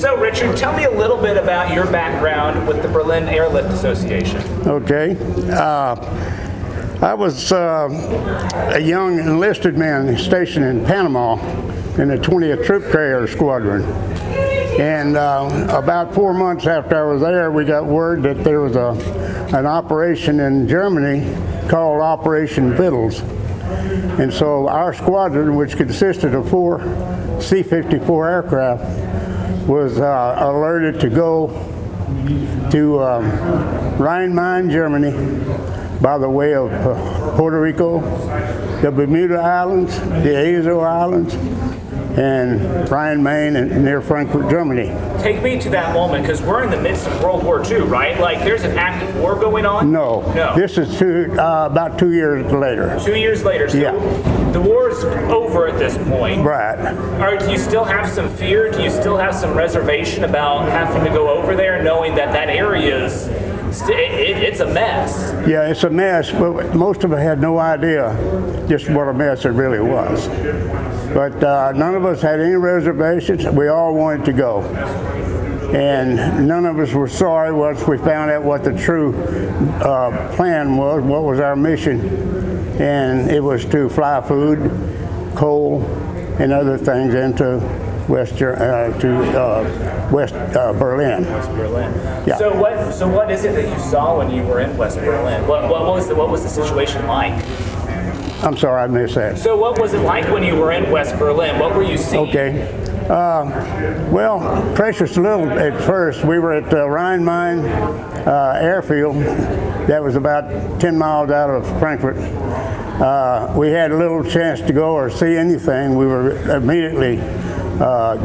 So, Richard, tell me a little bit about your background with the Berlin Airlift Association. Okay. I was a young enlisted man stationed in Panama in the 20th Troop Carrier Squadron. And about 4 months after I was there, we got word that there was an operation in Germany called Operation Vittles. And so our squadron, which consisted of 4 C-54 aircraft, was alerted to go to Rhine-Main, Germany, by the way of Puerto Rico, the Bermuda Islands, the Azores Islands, and Rhine-Main and near Frankfurt, Germany. Take me to that moment, because we're in the midst of World War II, right? Like, there's an active war going on? No. This is about 2 years later. 2 years later. So yeah. The war is over at this point. Right. Do you still have some fear? Do you still have some reservation about having to go over there, knowing that that area is, it's a mess? Yeah, it's a mess, but most of us had no idea just what a mess it really was. But none of us had any reservations. We all wanted to go. And none of us were sorry once we found out what the true plan was, what was our mission. And it was to fly food, coal, and other things into West Berlin. West Berlin. Yeah. So what is it that you saw when you were in West Berlin? What was the situation like? I'm sorry, I missed that. So what was it like when you were in West Berlin? What were you seeing? Okay. Well, precious little at first. We were at the Rhine-Main airfield that was about 10 miles out of Frankfurt. We had little chance to go or see anything. We were immediately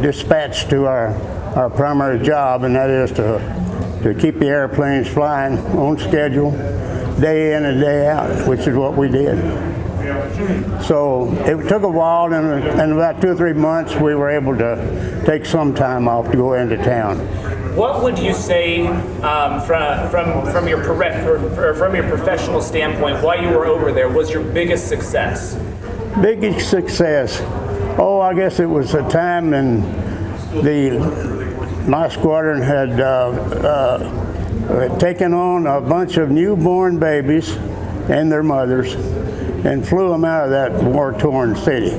dispatched to our primary job, and that is to keep the airplanes flying on schedule, day in and day out, which is what we did. So it took a while, and in about 2 or 3 months, we were able to take some time off to go into town. What would you say from your professional standpoint, while you were over there, was your biggest success? Biggest success? Oh, I guess it was a time when my squadron had taken on a bunch of newborn babies and their mothers and flew them out of that war-torn city.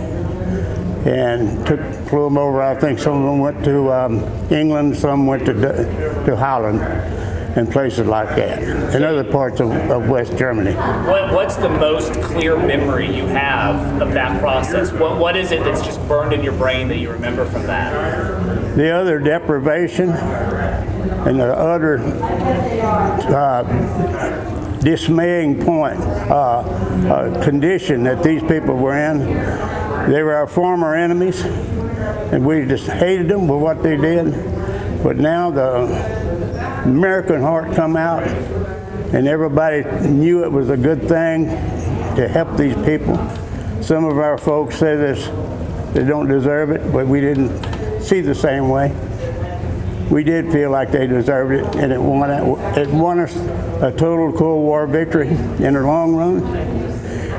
And flew them over. I think some of them went to England, some went to Holland, and places like that, and other parts of West Germany. What's the most clear memory you have of that process? What is it that's just burned in your brain that you remember from that? The utter deprivation and the utter dismaying condition that these people were in. They were our former enemies, and we just hated them for what they did. But now the American heart come out, and everybody knew it was a good thing to help these people. Some of our folks say this, they don't deserve it, but we didn't see the same way. We did feel like they deserved it, and it won us a total Cold War victory in the long run.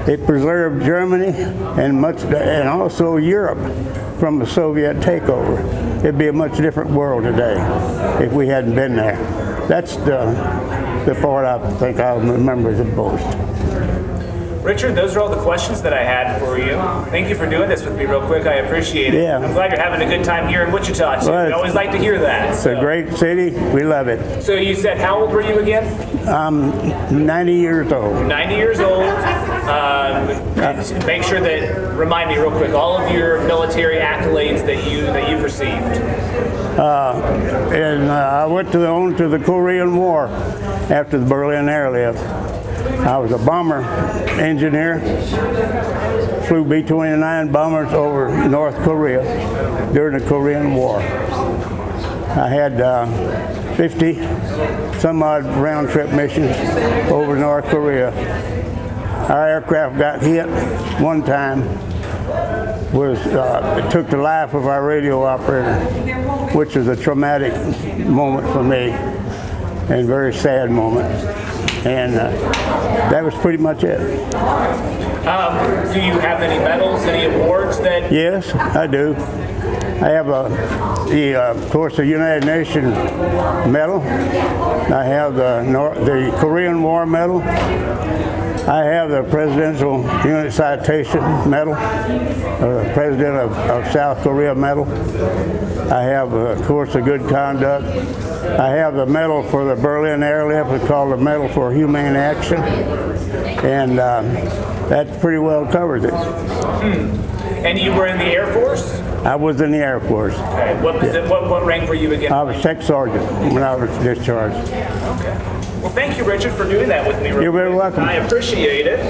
It preserved Germany and also Europe from the Soviet takeover. It'd be a much different world today if we hadn't been there. That's the part I think I'll remember the most. Richard, those are all the questions that I had for you. Thank you for doing this with me real quick. I appreciate it. Yeah. I'm glad you're having a good time here in Wichita. Well, I always like to hear that. It's a great city. We love it. So you said, how old were you again? I'm 90 years old. 90 years old. Make sure that, remind me real quick, all of your military accolades that you've received. I went to the Korean War after the Berlin Airlift. I was a bomber engineer, flew B-29 bombers over North Korea during the Korean War. I had 50 some odd round trip missions over North Korea. Our aircraft got hit one time. It took the life of our radio operator, which was a traumatic moment for me and very sad moment. And that was pretty much it. Do you have any medals, any awards that? Yes, I do. I have of course, the United Nations Medal. I have the Korean War Medal. I have the Presidential Unit Citation Medal, President of South Korea Medal. I have, of course, the Good Conduct. I have the medal for the Berlin airlift. It's called the Medal for Humane Action. And that pretty well covers it. And you were in the Air Force? I was in the Air Force. Okay. What rank were you again? I was Tech Sergeant when I was discharged. Okay. Well, thank you, Richard, for doing that with me. You're very welcome. I appreciate it.